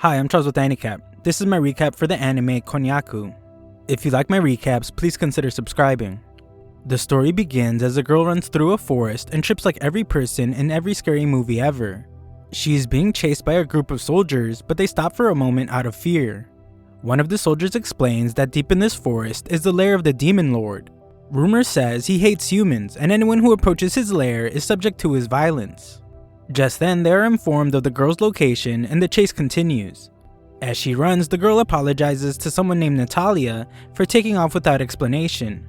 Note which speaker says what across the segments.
Speaker 1: Hi, I'm Charles with AniCap. This is my recap for the anime Konyaku. If you like my recaps, please consider subscribing. The story begins as a girl runs through a forest and trips like every person in every scary movie ever. She is being chased by a group of soldiers, but they stop for a moment out of fear. One of the soldiers explains that deep in this forest is the lair of the Demon Lord. Rumor says he hates humans, and anyone who approaches his lair is subject to his violence. Just then, they are informed of the girl's location and the chase continues. As she runs, the girl apologizes to someone named Natalia for taking off without explanation.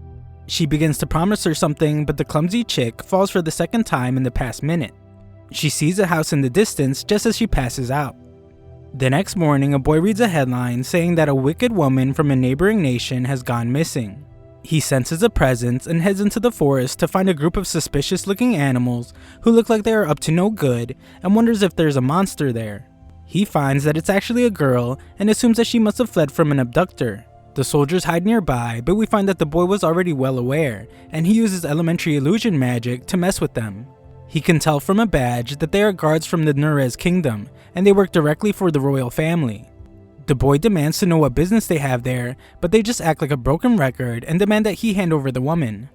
Speaker 1: She begins to promise her something, but the clumsy chick falls for the second time in the past minute. She sees a house in the distance just as she passes out. The next morning, a boy reads a headline saying that a wicked woman from a neighboring nation has gone missing. He senses a presence and heads into the forest to find a group of suspicious-looking animals who look like they are up to no good and wonders if there's a monster there. He finds that it's actually a girl and assumes that she must have fled from an abductor. The soldiers hide nearby, but we find that the boy was already well aware, and he uses elementary illusion magic to mess with them. He can tell from a badge that they are guards from the Nurez kingdom, and they work directly for the royal family. The boy demands to know what business they have there, but they just act like a broken record and demand that he hand over the woman.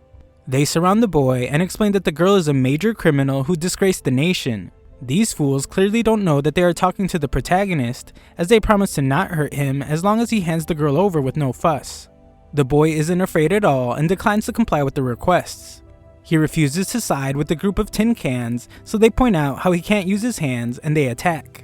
Speaker 1: They surround the boy and explain that the girl is a major criminal who disgraced the nation. These fools clearly don't know that they are talking to the protagonist, as they promise to not hurt him as long as he hands the girl over with no fuss. The boy isn't afraid at all and declines to comply with the requests. He refuses to side with the group of tin cans, so they point out how he can't use his hands and they attack.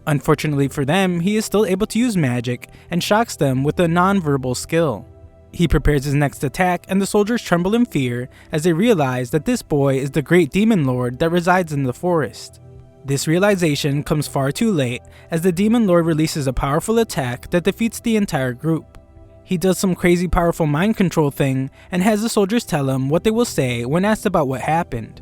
Speaker 1: Unfortunately for them, he is still able to use magic and shocks them with a non-verbal skill. He prepares his next attack and the soldiers tremble in fear as they realize that this boy is the great demon lord that resides in the forest. This realization comes far too late as the demon lord releases a powerful attack that defeats the entire group. He does some crazy powerful mind control thing and has the soldiers tell him what they will say when asked about what happened.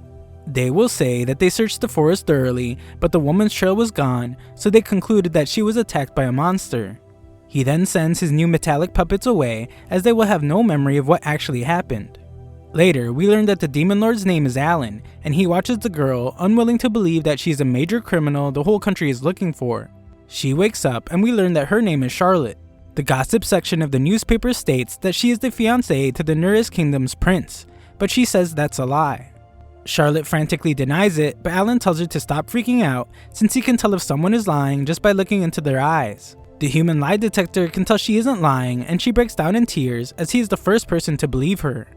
Speaker 1: They will say that they searched the forest thoroughly, but the woman's trail was gone, so they concluded that she was attacked by a monster. He then sends his new metallic puppets away as they will have no memory of what actually happened. Later, we learn that the demon lord's name is Alan, and he watches the girl, unwilling to believe that she's a major criminal the whole country is looking for. She wakes up and we learn that her name is Charlotte. The gossip section of the newspaper states that she is the fiancée to the Nurez Kingdom's prince, but she says that's a lie. Charlotte frantically denies it, but Alan tells her to stop freaking out since he can tell if someone is lying just by looking into their eyes. The human lie detector can tell she isn't lying and she breaks down in tears as he is the first person to believe her.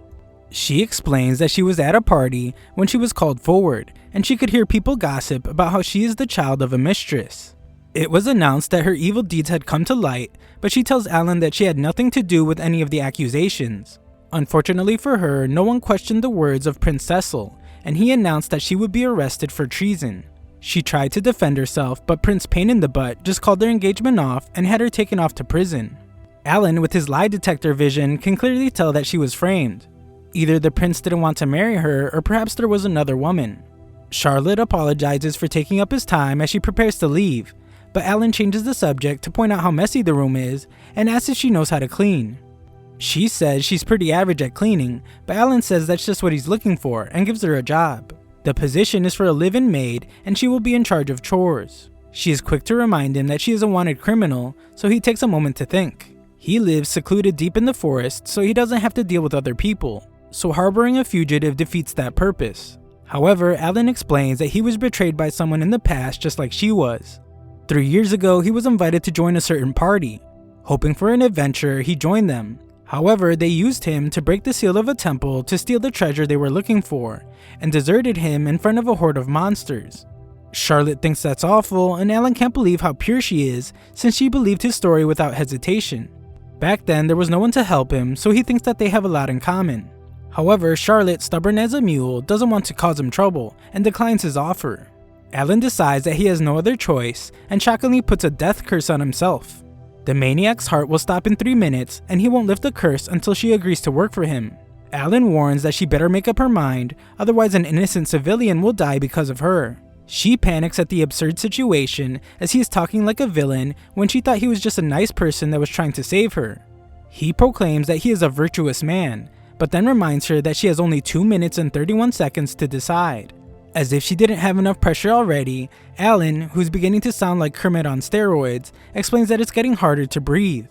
Speaker 1: She explains that she was at a party when she was called forward and she could hear people gossip about how she is the child of a mistress. It was announced that her evil deeds had come to light, but she tells Alan that she had nothing to do with any of the accusations. Unfortunately for her, no one questioned the words of Prince Cecil, and he announced that she would be arrested for treason. She tried to defend herself, but Prince Pain in the Butt just called their engagement off and had her taken off to prison. Alan, with his lie detector vision, can clearly tell that she was framed. Either the prince didn't want to marry her, or perhaps there was another woman. Charlotte apologizes for taking up his time as she prepares to leave, but Alan changes the subject to point out how messy the room is and asks if she knows how to clean. She says she's pretty average at cleaning, but Alan says that's just what he's looking for and gives her a job. The position is for a live-in maid and she will be in charge of chores. She is quick to remind him that she is a wanted criminal, so he takes a moment to think. He lives secluded deep in the forest, so he doesn't have to deal with other people, so harboring a fugitive defeats that purpose. However, Alan explains that he was betrayed by someone in the past just like she was. 3 years ago, he was invited to join a certain party. Hoping for an adventure, he joined them. However, they used him to break the seal of a temple to steal the treasure they were looking for, and deserted him in front of a horde of monsters. Charlotte thinks that's awful, and Alan can't believe how pure she is since she believed his story without hesitation. Back then, there was no one to help him, so he thinks that they have a lot in common. However, Charlotte, stubborn as a mule, doesn't want to cause him trouble, and declines his offer. Alan decides that he has no other choice, and shockingly puts a death curse on himself. The maniac's heart will stop in 3 minutes, and he won't lift the curse until she agrees to work for him. Alan warns that she better make up her mind, otherwise an innocent civilian will die because of her. She panics at the absurd situation as he is talking like a villain when she thought he was just a nice person that was trying to save her. He proclaims that he is a virtuous man, but then reminds her that she has only 2 minutes and 31 seconds to decide. As if she didn't have enough pressure already, Alan, who's beginning to sound like Kermit on steroids, explains that it's getting harder to breathe.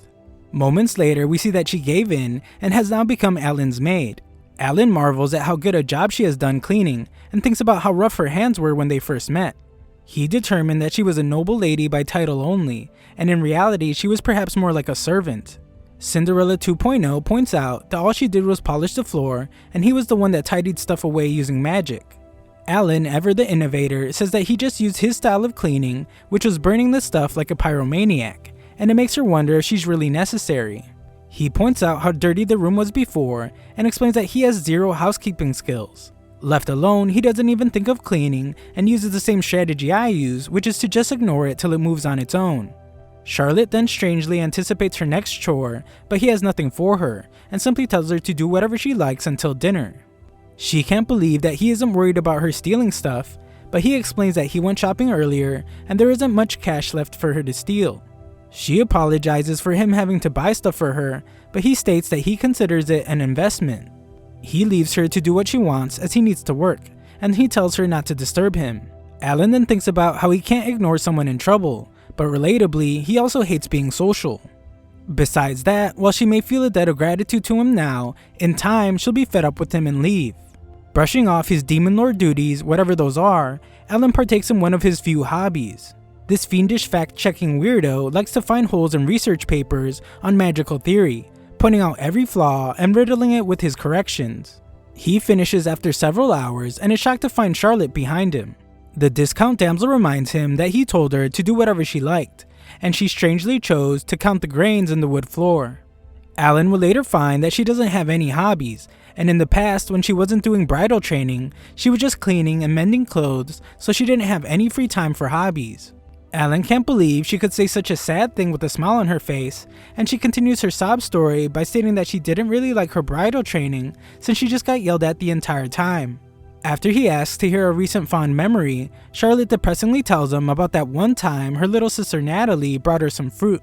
Speaker 1: Moments later, we see that she gave in and has now become Alan's maid. Alan marvels at how good a job she has done cleaning and thinks about how rough her hands were when they first met. He determined that she was a noble lady by title only, and in reality she was perhaps more like a servant. Cinderella 2.0 points out that all she did was polish the floor and he was the one that tidied stuff away using magic. Alan, ever the innovator, says that he just used his style of cleaning, which was burning the stuff like a pyromaniac, and it makes her wonder if she's really necessary. He points out how dirty the room was before and explains that he has zero housekeeping skills. Left alone, he doesn't even think of cleaning and uses the same strategy I use, which is to just ignore it till it moves on its own. Charlotte then strangely anticipates her next chore, but he has nothing for her and simply tells her to do whatever she likes until dinner. She can't believe that he isn't worried about her stealing stuff, but he explains that he went shopping earlier and there isn't much cash left for her to steal. She apologizes for him having to buy stuff for her, but he states that he considers it an investment. He leaves her to do what she wants as he needs to work, and he tells her not to disturb him. Alan then thinks about how he can't ignore someone in trouble, but relatably, he also hates being social. Besides that, while she may feel a debt of gratitude to him now, in time she'll be fed up with him and leave. Brushing off his demon lord duties, whatever those are, Alan partakes in one of his few hobbies. This fiendish fact-checking weirdo likes to find holes in research papers on magical theory, pointing out every flaw and riddling it with his corrections. He finishes after several hours and is shocked to find Charlotte behind him. The discount damsel reminds him that he told her to do whatever she liked, and she strangely chose to count the grains in the wood floor. Alan will later find that she doesn't have any hobbies, and in the past when she wasn't doing bridal training, she was just cleaning and mending clothes, so she didn't have any free time for hobbies. Alan can't believe she could say such a sad thing with a smile on her face, and she continues her sob story by stating that she didn't really like her bridal training since she just got yelled at the entire time. After he asks to hear a recent fond memory, Charlotte depressingly tells him about that one time her little sister Natalie brought her some fruit.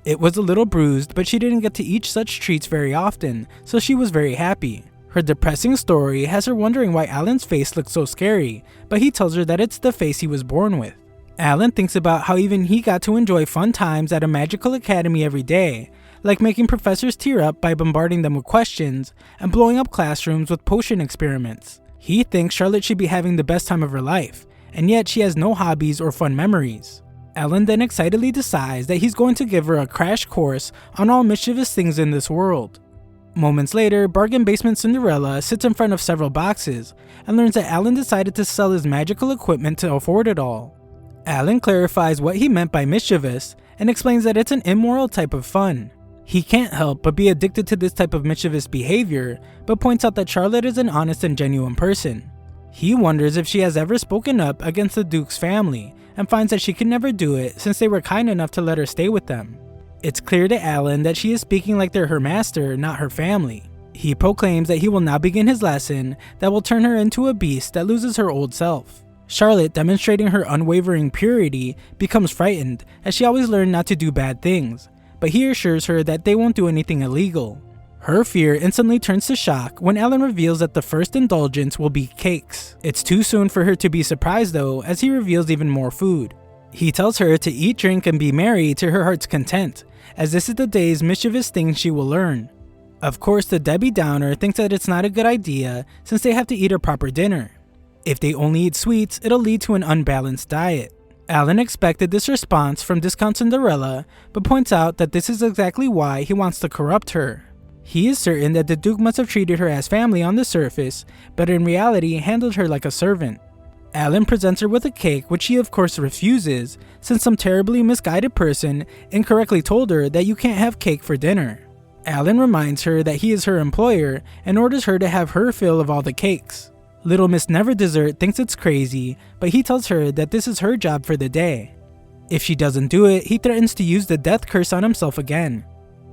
Speaker 1: It was a little bruised, but she didn't get to eat such treats very often, so she was very happy. Her depressing story has her wondering why Alan's face looks so scary, but he tells her that it's the face he was born with. Alan thinks about how even he got to enjoy fun times at a magical academy every day, like making professors tear up by bombarding them with questions and blowing up classrooms with potion experiments. He thinks Charlotte should be having the best time of her life, and yet she has no hobbies or fun memories. Alan then excitedly decides that he's going to give her a crash course on all mischievous things in this world. Moments later, Bargain Basement Cinderella sits in front of several boxes and learns that Alan decided to sell his magical equipment to afford it all. Alan clarifies what he meant by mischievous and explains that it's an immoral type of fun. He can't help but be addicted to this type of mischievous behavior, but points out that Charlotte is an honest and genuine person. He wonders if she has ever spoken up against the Duke's family, and finds that she could never do it since they were kind enough to let her stay with them. It's clear to Alan that she is speaking like they're her master, not her family. He proclaims that he will now begin his lesson that will turn her into a beast that loses her old self. Charlotte, demonstrating her unwavering purity, becomes frightened as she always learned not to do bad things, but he assures her that they won't do anything illegal. Her fear instantly turns to shock when Alan reveals that the first indulgence will be cakes. It's too soon for her to be surprised though, as he reveals even more food. He tells her to eat, drink, and be merry to her heart's content, as this is the day's mischievous thing she will learn. Of course, the Debbie Downer thinks that it's not a good idea since they have to eat a proper dinner. If they only eat sweets, it'll lead to an unbalanced diet. Alan expected this response from Discount Cinderella, but points out that this is exactly why he wants to corrupt her. He is certain that the Duke must have treated her as family on the surface, but in reality handled her like a servant. Alan presents her with a cake, which she of course refuses, since some terribly misguided person incorrectly told her that you can't have cake for dinner. Alan reminds her that he is her employer and orders her to have her fill of all the cakes. Little Miss Never Dessert thinks it's crazy, but he tells her that this is her job for the day. If she doesn't do it, he threatens to use the death curse on himself again.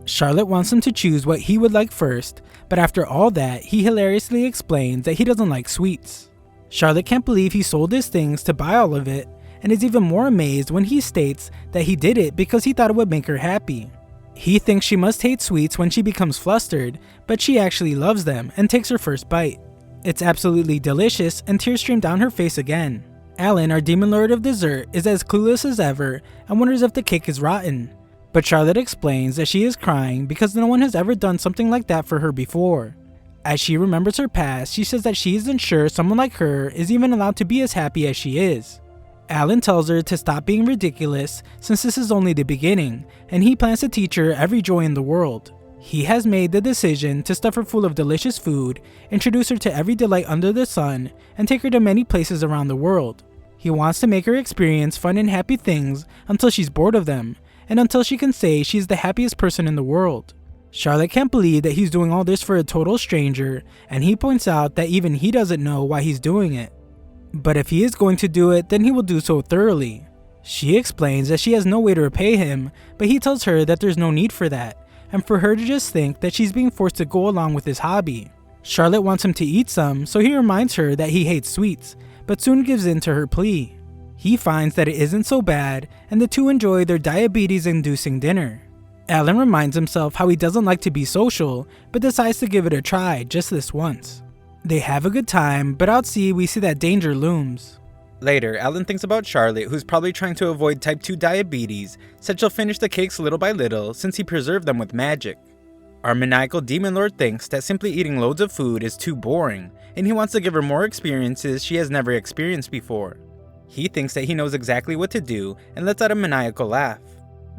Speaker 1: Charlotte wants him to choose what he would like first, but after all that, he hilariously explains that he doesn't like sweets. Charlotte can't believe he sold his things to buy all of it, and is even more amazed when he states that he did it because he thought it would make her happy. He thinks she must hate sweets when she becomes flustered, but she actually loves them and takes her first bite. It's absolutely delicious, and tears stream down her face again. Alan, our demon lord of dessert, is as clueless as ever and wonders if the cake is rotten. But Charlotte explains that she is crying because no one has ever done something like that for her before. As she remembers her past, she says that she isn't sure someone like her is even allowed to be as happy as she is. Alan tells her to stop being ridiculous since this is only the beginning, and he plans to teach her every joy in the world. He has made the decision to stuff her full of delicious food, introduce her to every delight under the sun, and take her to many places around the world. He wants to make her experience fun and happy things until she's bored of them, and until she can say she's the happiest person in the world. Charlotte can't believe that he's doing all this for a total stranger, and he points out that even he doesn't know why he's doing it. But if he is going to do it, then he will do so thoroughly. She explains that she has no way to repay him, but he tells her that there's no need for that, and for her to just think that she's being forced to go along with his hobby. Charlotte wants him to eat some, so he reminds her that he hates sweets, but soon gives in to her plea. He finds that it isn't so bad, and the two enjoy their diabetes-inducing dinner. Alan reminds himself how he doesn't like to be social, but decides to give it a try just this once. They have a good time, but out sea we see that danger looms.
Speaker 2: Later, Alan thinks about Charlotte, who's probably trying to avoid type 2 diabetes, said she'll finish the cakes little by little since he preserved them with magic. Our maniacal demon lord thinks that simply eating loads of food is too boring, and he wants to give her more experiences she has never experienced before. He thinks that he knows exactly what to do and lets out a maniacal laugh.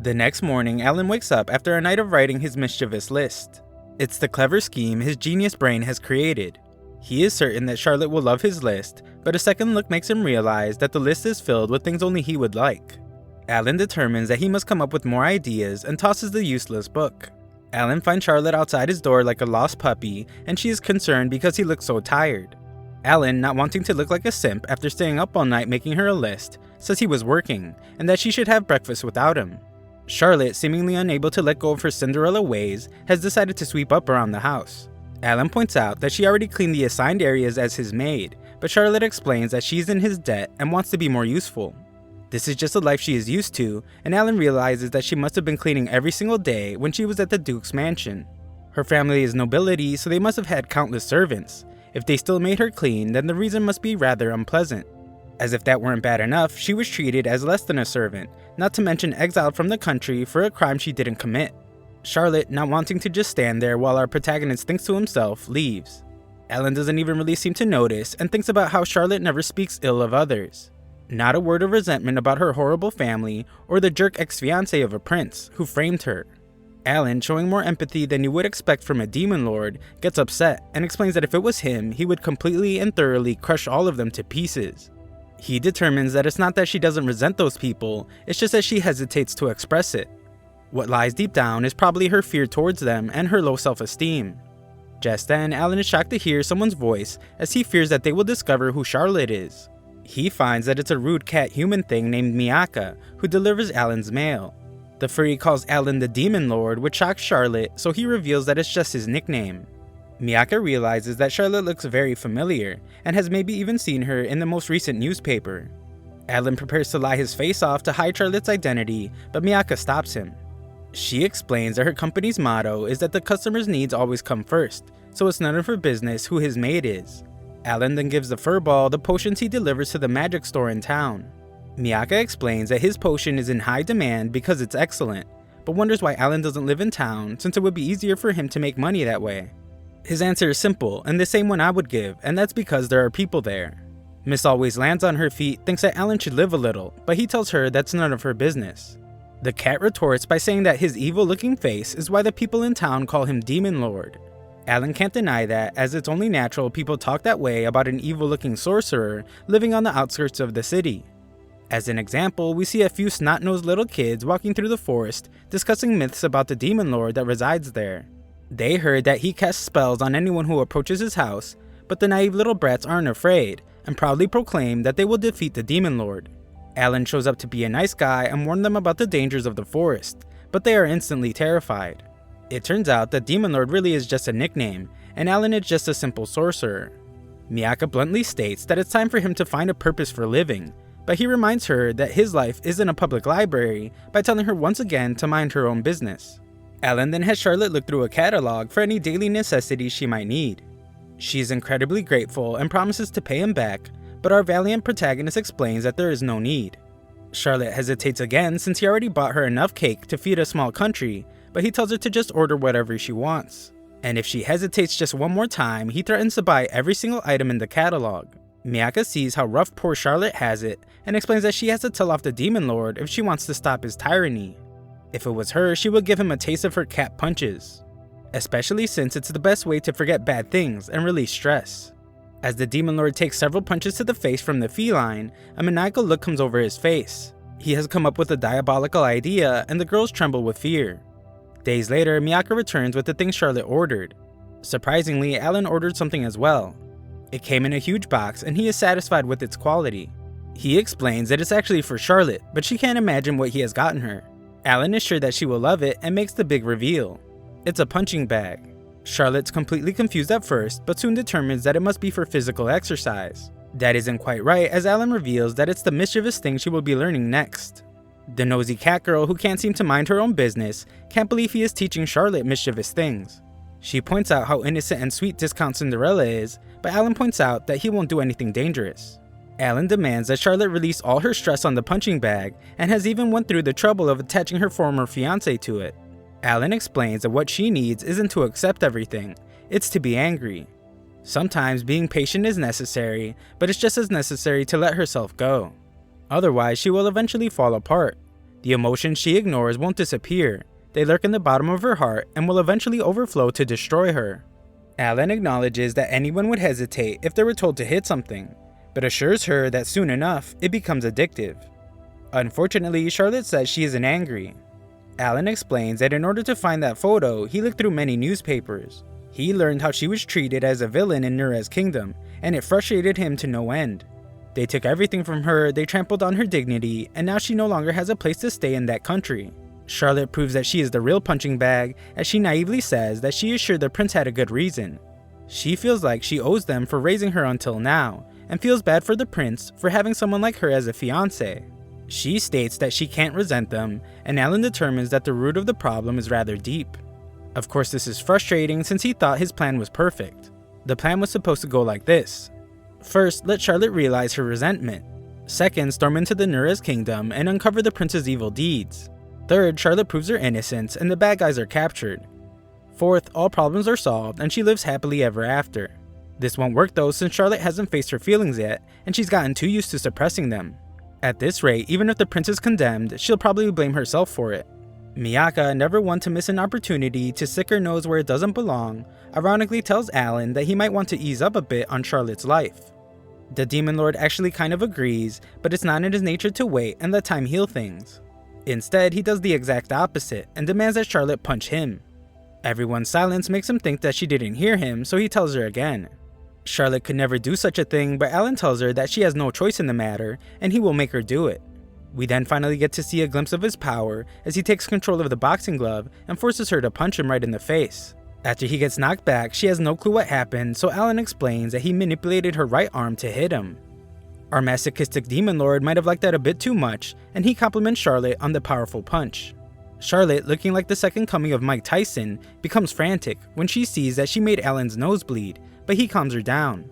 Speaker 2: The next morning, Alan wakes up after a night of writing his mischievous list. It's the clever scheme his genius brain has created. He is certain that Charlotte will love his list, but a second look makes him realize that the list is filled with things only he would like. Alan determines that he must come up with more ideas and tosses the useless book. Alan finds Charlotte outside his door like a lost puppy, and she is concerned because he looks so tired. Alan, not wanting to look like a simp after staying up all night making her a list, says he was working, and that she should have breakfast without him. Charlotte, seemingly unable to let go of her Cinderella ways, has decided to sweep up around the house. Alan points out that she already cleaned the assigned areas as his maid, but Charlotte explains that she's in his debt and wants to be more useful. This is just a life she is used to, and Alan realizes that she must have been cleaning every single day when she was at the Duke's mansion. Her family is nobility, so they must have had countless servants. If they still made her clean, then the reason must be rather unpleasant. As if that weren't bad enough, she was treated as less than a servant, not to mention exiled from the country for a crime she didn't commit. Charlotte, not wanting to just stand there while our protagonist thinks to himself, leaves. Alan doesn't even really seem to notice and thinks about how Charlotte never speaks ill of others. Not a word of resentment about her horrible family or the jerk ex-fiancé of a prince who framed her. Alan, showing more empathy than you would expect from a demon lord, gets upset and explains that if it was him, he would completely and thoroughly crush all of them to pieces. He determines that it's not that she doesn't resent those people, it's just that she hesitates to express it. What lies deep down is probably her fear towards them and her low self-esteem. Just then, Alan is shocked to hear someone's voice as he fears that they will discover who Charlotte is. He finds that it's a rude cat-human thing named Miyaka, who delivers Alan's mail. The furry calls Alan the Demon Lord, which shocks Charlotte, so he reveals that it's just his nickname. Miyaka realizes that Charlotte looks very familiar, and has maybe even seen her in the most recent newspaper. Alan prepares to lie his face off to hide Charlotte's identity, but Miyaka stops him. She explains that her company's motto is that the customer's needs always come first, so it's none of her business who his maid is. Alan then gives the furball the potions he delivers to the magic store in town. Miyaka explains that his potion is in high demand because it's excellent, but wonders why Alan doesn't live in town since it would be easier for him to make money that way. His answer is simple, and the same one I would give, and that's because there are people there. Miss Always Lands on her feet thinks that Alan should live a little, but he tells her that's none of her business. The cat retorts by saying that his evil-looking face is why the people in town call him Demon Lord. Alan can't deny that, as it's only natural people talk that way about an evil-looking sorcerer living on the outskirts of the city. As an example, we see a few snot-nosed little kids walking through the forest discussing myths about the Demon Lord that resides there. They heard that he casts spells on anyone who approaches his house, but the naive little brats aren't afraid, and proudly proclaim that they will defeat the Demon Lord. Alan shows up to be a nice guy and warn them about the dangers of the forest, but they are instantly terrified. It turns out that Demon Lord really is just a nickname, and Alan is just a simple sorcerer. Miyaka bluntly states that it's time for him to find a purpose for living, but he reminds her that his life isn't a public library by telling her once again to mind her own business. Alan then has Charlotte look through a catalog for any daily necessities she might need. She's incredibly grateful and promises to pay him back, but our valiant protagonist explains that there is no need. Charlotte hesitates again since he already bought her enough cake to feed a small country, but he tells her to just order whatever she wants. And if she hesitates just one more time, he threatens to buy every single item in the catalog. Miyaka sees how rough poor Charlotte has it and explains that she has to tell off the Demon Lord if she wants to stop his tyranny. If it was her, she would give him a taste of her cat punches, especially since it's the best way to forget bad things and release stress. As the Demon Lord takes several punches to the face from the feline, a maniacal look comes over his face. He has come up with a diabolical idea and the girls tremble with fear. Days later, Miyaka returns with the things Charlotte ordered. Surprisingly, Alan ordered something as well. It came in a huge box and he is satisfied with its quality. He explains that it's actually for Charlotte, but she can't imagine what he has gotten her. Alan is sure that she will love it and makes the big reveal. It's a punching bag. Charlotte's completely confused at first, but soon determines that it must be for physical exercise. That isn't quite right, as Alan reveals that it's the mischievous thing she will be learning next. The nosy cat girl, who can't seem to mind her own business, can't believe he is teaching Charlotte mischievous things. She points out how innocent and sweet Discount Cinderella is, but Alan points out that he won't do anything dangerous. Alan demands that Charlotte release all her stress on the punching bag, and has even went through the trouble of attaching her former fiancé to it. Alan explains that what she needs isn't to accept everything, it's to be angry. Sometimes being patient is necessary, but it's just as necessary to let herself go. Otherwise, she will eventually fall apart. The emotions she ignores won't disappear. They lurk in the bottom of her heart and will eventually overflow to destroy her. Alan acknowledges that anyone would hesitate if they were told to hit something, but assures her that soon enough, it becomes addictive. Unfortunately, Charlotte says she isn't angry. Alan explains that in order to find that photo, he looked through many newspapers. He learned how she was treated as a villain in Nura's kingdom, and it frustrated him to no end. They took everything from her, they trampled on her dignity, and now she no longer has a place to stay in that country. Charlotte proves that she is the real punching bag, as she naively says that she is sure the prince had a good reason. She feels like she owes them for raising her until now, and feels bad for the prince for having someone like her as a fiancé. She states that she can't resent them, and Alan determines that the root of the problem is rather deep. Of course, this is frustrating since he thought his plan was perfect. The plan was supposed to go like this. First, let Charlotte realize her resentment. Second, storm into the Nura's kingdom and uncover the prince's evil deeds. Third, Charlotte proves her innocence and the bad guys are captured. Fourth, all problems are solved and she lives happily ever after. This won't work though since Charlotte hasn't faced her feelings yet and she's gotten too used to suppressing them. At this rate, even if the prince is condemned, she'll probably blame herself for it. Miyaka, never one to miss an opportunity to stick her nose where it doesn't belong, ironically tells Alan that he might want to ease up a bit on Charlotte's life. The Demon Lord actually kind of agrees, but it's not in his nature to wait and let time heal things. Instead, he does the exact opposite and demands that Charlotte punch him. Everyone's silence makes him think that she didn't hear him, so he tells her again. Charlotte could never do such a thing, but Alan tells her that she has no choice in the matter, and he will make her do it. We then finally get to see a glimpse of his power as he takes control of the boxing glove and forces her to punch him right in the face. After he gets knocked back, she has no clue what happened, so Alan explains that he manipulated her right arm to hit him. Our masochistic Demon Lord might have liked that a bit too much, and he compliments Charlotte on the powerful punch. Charlotte, looking like the second coming of Mike Tyson, becomes frantic when she sees that she made Alan's nose bleed, but he calms her down.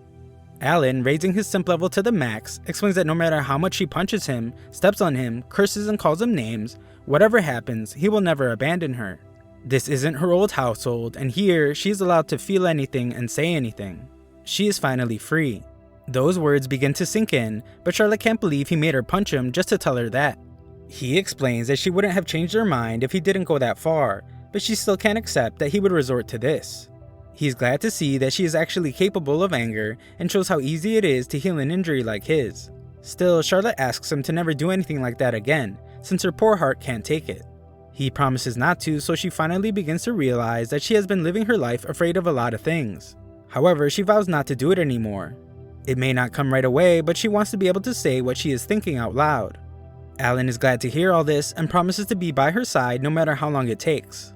Speaker 2: Alan, raising his simp level to the max, explains that no matter how much she punches him, steps on him, curses and calls him names, whatever happens, he will never abandon her. This isn't her old household, and here, she's allowed to feel anything and say anything. She is finally free. Those words begin to sink in, but Charlotte can't believe he made her punch him just to tell her that. He explains that she wouldn't have changed her mind if he didn't go that far, but she still can't accept that he would resort to this. He's glad to see that she is actually capable of anger and shows how easy it is to heal an injury like his. Still, Charlotte asks him to never do anything like that again, since her poor heart can't take it. He promises not to, so she finally begins to realize that she has been living her life afraid of a lot of things. However, she vows not to do it anymore. It may not come right away, but she wants to be able to say what she is thinking out loud. Alan is glad to hear all this and promises to be by her side no matter how long it takes.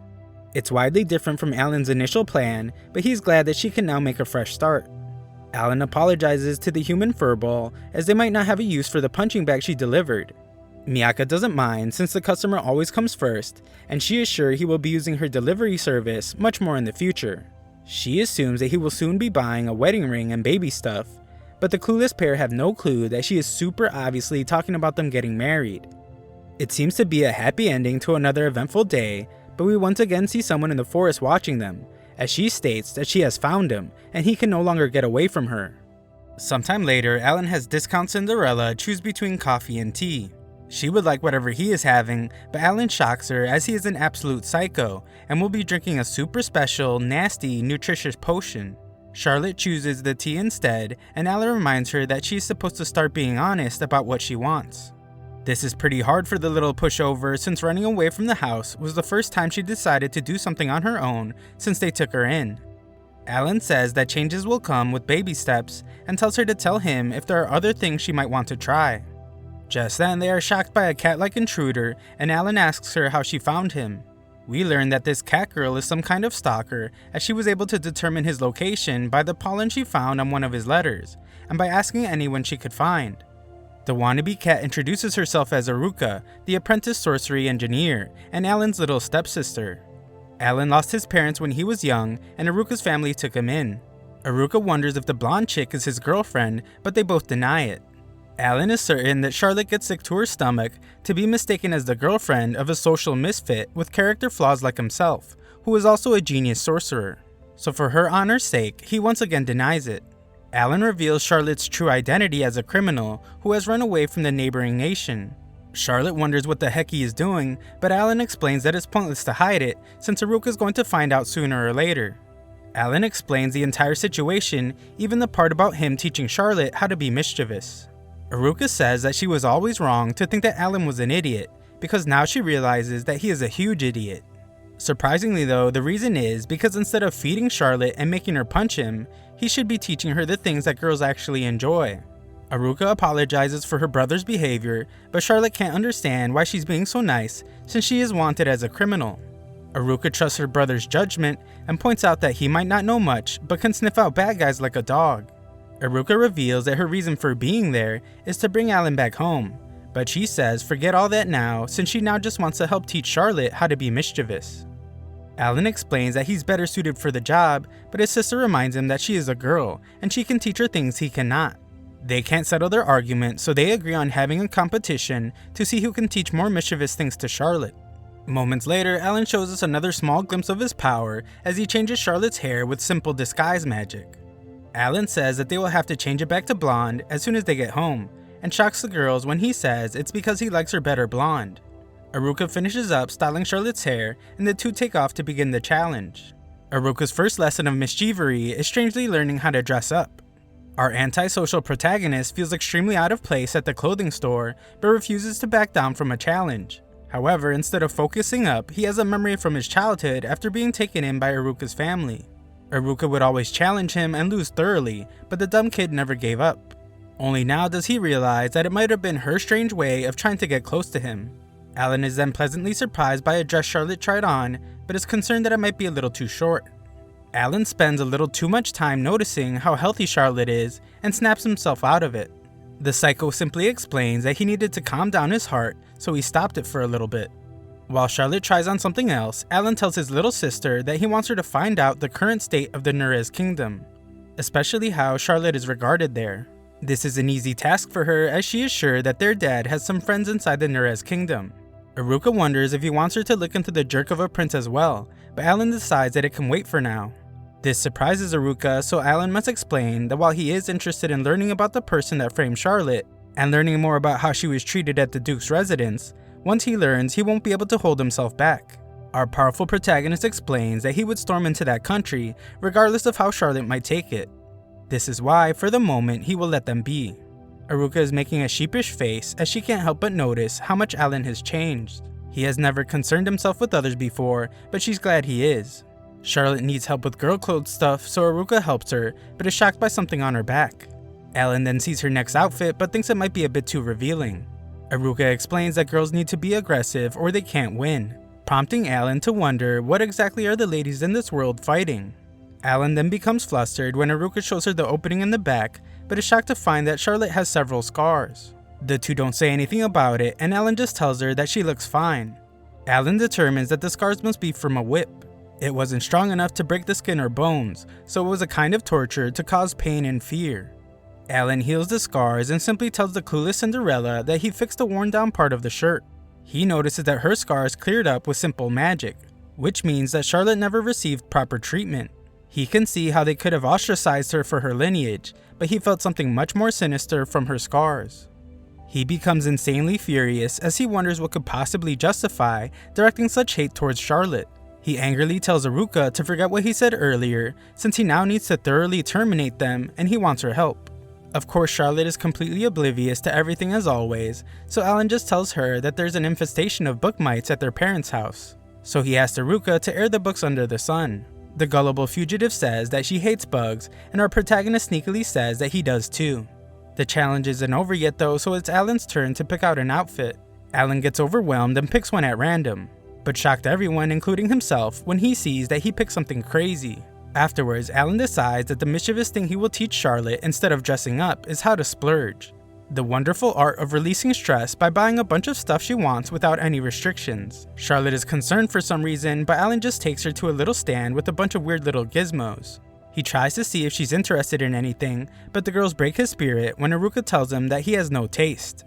Speaker 2: It's widely different from Alan's initial plan, but he's glad that she can now make a fresh start. Alan apologizes to the human furball as they might not have a use for the punching bag she delivered. Miyaka doesn't mind since the customer always comes first, and she is sure he will be using her delivery service much more in the future. She assumes that he will soon be buying a wedding ring and baby stuff, but the clueless pair have no clue that she is super obviously talking about them getting married. It seems to be a happy ending to another eventful day, but we once again see someone in the forest watching them, as she states that she has found him and he can no longer get away from her. Sometime later, Alan has discount Cinderella choose between coffee and tea. She would like whatever he is having, but Alan shocks her as he is an absolute psycho and will be drinking a super special, nasty, nutritious potion. Charlotte chooses the tea instead, and Alan reminds her that she is supposed to start being honest about what she wants. This is pretty hard for the little pushover since running away from the house was the first time she decided to do something on her own since they took her in. Alan says that changes will come with baby steps and tells her to tell him if there are other things she might want to try. Just then, they are shocked by a cat-like intruder, and Alan asks her how she found him. We learn that this cat girl is some kind of stalker, as she was able to determine his location by the pollen she found on one of his letters, and by asking anyone she could find. The wannabe cat introduces herself as Aruka, the apprentice sorcery engineer, and Alan's little stepsister. Alan lost his parents when he was young, and Aruka's family took him in. Aruka wonders if the blonde chick is his girlfriend, but they both deny it. Alan is certain that Charlotte gets sick to her stomach to be mistaken as the girlfriend of a social misfit with character flaws like himself, who is also a genius sorcerer. So for her honor's sake, he once again denies it. Alan reveals Charlotte's true identity as a criminal who has run away from the neighboring nation. Charlotte wonders what the heck he is doing, but Alan explains that it's pointless to hide it since Aruka is going to find out sooner or later. Alan explains the entire situation, even the part about him teaching Charlotte how to be mischievous. Aruka says that she was always wrong to think that Alan was an idiot, because now she realizes that he is a huge idiot. Surprisingly though, the reason is because instead of feeding Charlotte and making her punch him, he should be teaching her the things that girls actually enjoy. Aruka apologizes for her brother's behavior, but Charlotte can't understand why she's being so nice since she is wanted as a criminal. Aruka trusts her brother's judgment and points out that he might not know much but can sniff out bad guys like a dog. Aruka reveals that her reason for being there is to bring Alan back home, but she says forget all that now since she now just wants to help teach Charlotte how to be mischievous. Alan explains that he's better suited for the job, but his sister reminds him that she is a girl and she can teach her things he cannot. They can't settle their argument, so they agree on having a competition to see who can teach more mischievous things to Charlotte. Moments later, Alan shows us another small glimpse of his power as he changes Charlotte's hair with simple disguise magic. Alan says that they will have to change it back to blonde as soon as they get home, and shocks the girls when he says it's because he likes her better blonde. Aruka finishes up styling Charlotte's hair, and the two take off to begin the challenge. Aruka's first lesson of mischievery is strangely learning how to dress up. Our antisocial protagonist feels extremely out of place at the clothing store, but refuses to back down from a challenge. However, instead of focusing up, he has a memory from his childhood after being taken in by Aruka's family. Aruka would always challenge him and lose thoroughly, but the dumb kid never gave up. Only now does he realize that it might have been her strange way of trying to get close to him. Alan is then pleasantly surprised by a dress Charlotte tried on, but is concerned that it might be a little too short. Alan spends a little too much time noticing how healthy Charlotte is and snaps himself out of it. The psycho simply explains that he needed to calm down his heart, so he stopped it for a little bit. While Charlotte tries on something else, Alan tells his little sister that he wants her to find out the current state of the Nerez kingdom, especially how Charlotte is regarded there. This is an easy task for her as she is sure that their dad has some friends inside the Nerez kingdom. Aruka wonders if he wants her to look into the jerk of a prince as well, but Alan decides that it can wait for now. This surprises Aruka, so Alan must explain that while he is interested in learning about the person that framed Charlotte, and learning more about how she was treated at the Duke's residence, once he learns, he won't be able to hold himself back. Our powerful protagonist explains that he would storm into that country, regardless of how Charlotte might take it. This is why, for the moment, he will let them be. Aruka is making a sheepish face as she can't help but notice how much Alan has changed. He has never concerned himself with others before, but she's glad he is. Charlotte needs help with girl clothes stuff, so Aruka helps her, but is shocked by something on her back. Alan then sees her next outfit, but thinks it might be a bit too revealing. Aruka explains that girls need to be aggressive or they can't win, prompting Alan to wonder what exactly are the ladies in this world fighting. Alan then becomes flustered when Aruka shows her the opening in the back, but is shocked to find that Charlotte has several scars. The two don't say anything about it, and Alan just tells her that she looks fine. Alan determines that the scars must be from a whip.
Speaker 1: It wasn't strong enough to break the skin or bones, so it was a kind of torture to cause pain and fear. Alan heals the scars and simply tells the clueless Cinderella that he fixed a worn down part of the shirt. He notices that her scars cleared up with simple magic, which means that Charlotte never received proper treatment. He can see how they could have ostracized her for her lineage, but he felt something much more sinister from her scars. He becomes insanely furious as he wonders what could possibly justify directing such hate towards Charlotte. He angrily tells Aruka to forget what he said earlier, since he now needs to thoroughly terminate them and he wants her help. Of course, Charlotte is completely oblivious to everything as always, so Alan just tells her that there's an infestation of book mites at their parents' house. So he asks Aruka to air the books under the sun. The gullible fugitive says that she hates bugs, and our protagonist sneakily says that he does too. The challenge isn't over yet though, so it's Alan's turn to pick out an outfit. Alan gets overwhelmed and picks one at random, but shocked everyone, including himself, when he sees that he picked something crazy. Afterwards, Alan decides that the mischievous thing he will teach Charlotte instead of dressing up is how to splurge. The wonderful art of releasing stress by buying a bunch of stuff she wants without any restrictions. Charlotte is concerned for some reason, but Alan just takes her to a little stand with a bunch of weird little gizmos. He tries to see if she's interested in anything, but the girls break his spirit when Aruka tells him that he has no taste.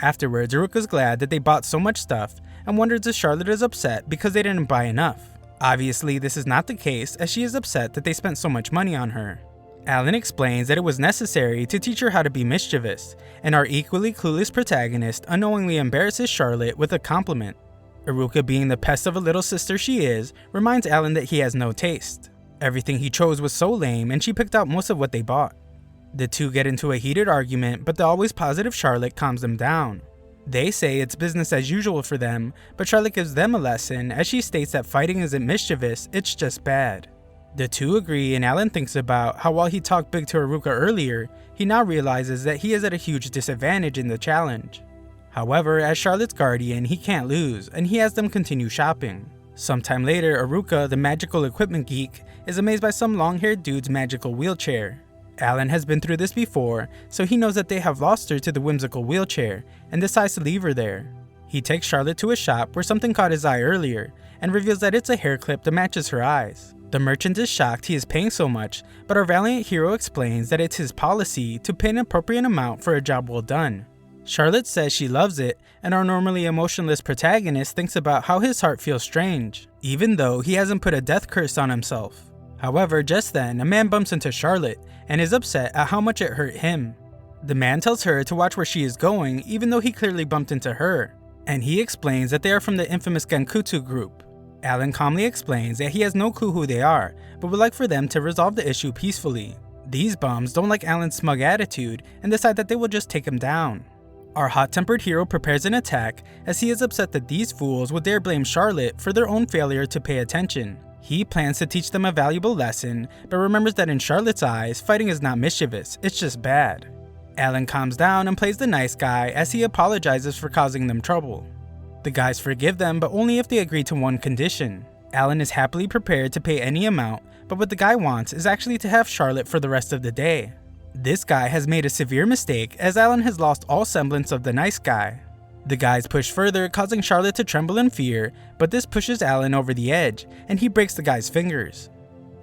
Speaker 1: Afterwards, Aruka's glad that they bought so much stuff and wonders if Charlotte is upset because they didn't buy enough. Obviously, this is not the case, as she is upset that they spent so much money on her. Alan explains that it was necessary to teach her how to be mischievous, and our equally clueless protagonist unknowingly embarrasses Charlotte with a compliment. Aruka, being the pest of a little sister she is, reminds Alan that he has no taste. Everything he chose was so lame, and she picked out most of what they bought. The two get into a heated argument, but the always positive Charlotte calms them down. They say it's business as usual for them, but Charlotte gives them a lesson as she states that fighting isn't mischievous, it's just bad. The two agree, and Alan thinks about how while he talked big to Aruka earlier, he now realizes that he is at a huge disadvantage in the challenge. However, as Charlotte's guardian, he can't lose, and he has them continue shopping. Sometime later, Aruka, the magical equipment geek, is amazed by some long-haired dude's magical wheelchair. Alan has been through this before, so he knows that they have lost her to the whimsical wheelchair, and decides to leave her there. He takes Charlotte to a shop where something caught his eye earlier, and reveals that it's a hair clip that matches her eyes. The merchant is shocked he is paying so much, but our valiant hero explains that it's his policy to pay an appropriate amount for a job well done. Charlotte says she loves it, and our normally emotionless protagonist thinks about how his heart feels strange, even though he hasn't put a death curse on himself. However, just then, a man bumps into Charlotte, and is upset at how much it hurt him. The man tells her to watch where she is going, even though he clearly bumped into her, and he explains that they are from the infamous Genkutu group. Alan calmly explains that he has no clue who they are, but would like for them to resolve the issue peacefully. These bums don't like Alan's smug attitude, and decide that they will just take him down. Our hot-tempered hero prepares an attack, as he is upset that these fools would dare blame Charlotte for their own failure to pay attention. He plans to teach them a valuable lesson, but remembers that in Charlotte's eyes, fighting is not mischievous, it's just bad. Alan calms down and plays the nice guy as he apologizes for causing them trouble. The guys forgive them, but only if they agree to one condition. Alan is happily prepared to pay any amount, but what the guy wants is actually to have Charlotte for the rest of the day. This guy has made a severe mistake, as Alan has lost all semblance of the nice guy. The guys push further, causing Charlotte to tremble in fear, but this pushes Alan over the edge, and he breaks the guy's fingers.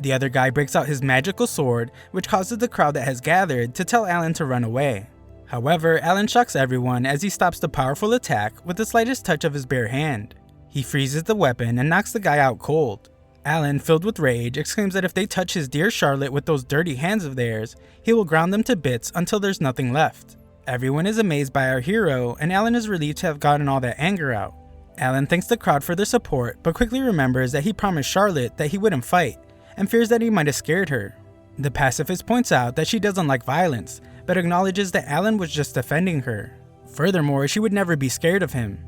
Speaker 1: The other guy breaks out his magical sword, which causes the crowd that has gathered to tell Alan to run away. However, Alan shocks everyone as he stops the powerful attack with the slightest touch of his bare hand. He freezes the weapon and knocks the guy out cold. Alan, filled with rage, exclaims that if they touch his dear Charlotte with those dirty hands of theirs, he will ground them to bits until there's nothing left. Everyone is amazed by our hero, and Alan is relieved to have gotten all that anger out. Alan thanks the crowd for their support, but quickly remembers that he promised Charlotte that he wouldn't fight, and fears that he might have scared her. The pacifist points out that she doesn't like violence, but acknowledges that Alan was just defending her. Furthermore, she would never be scared of him.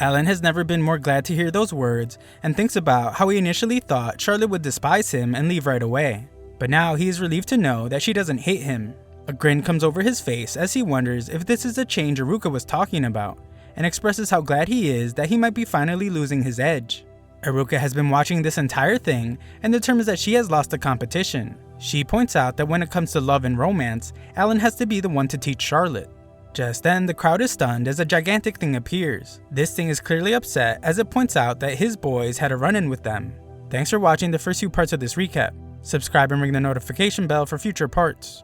Speaker 1: Alan has never been more glad to hear those words, and thinks about how he initially thought Charlotte would despise him and leave right away. But now he is relieved to know that she doesn't hate him. A grin comes over his face as he wonders if this is the change Aruka was talking about, and expresses how glad he is that he might be finally losing his edge. Aruka has been watching this entire thing and determines that she has lost the competition. She points out that when it comes to love and romance, Alan has to be the one to teach Charlotte. Just then, the crowd is stunned as a gigantic thing appears. This thing is clearly upset as it points out that his boys had a run-in with them. Thanks for watching the first few parts of this recap. Subscribe and ring the notification bell for future parts.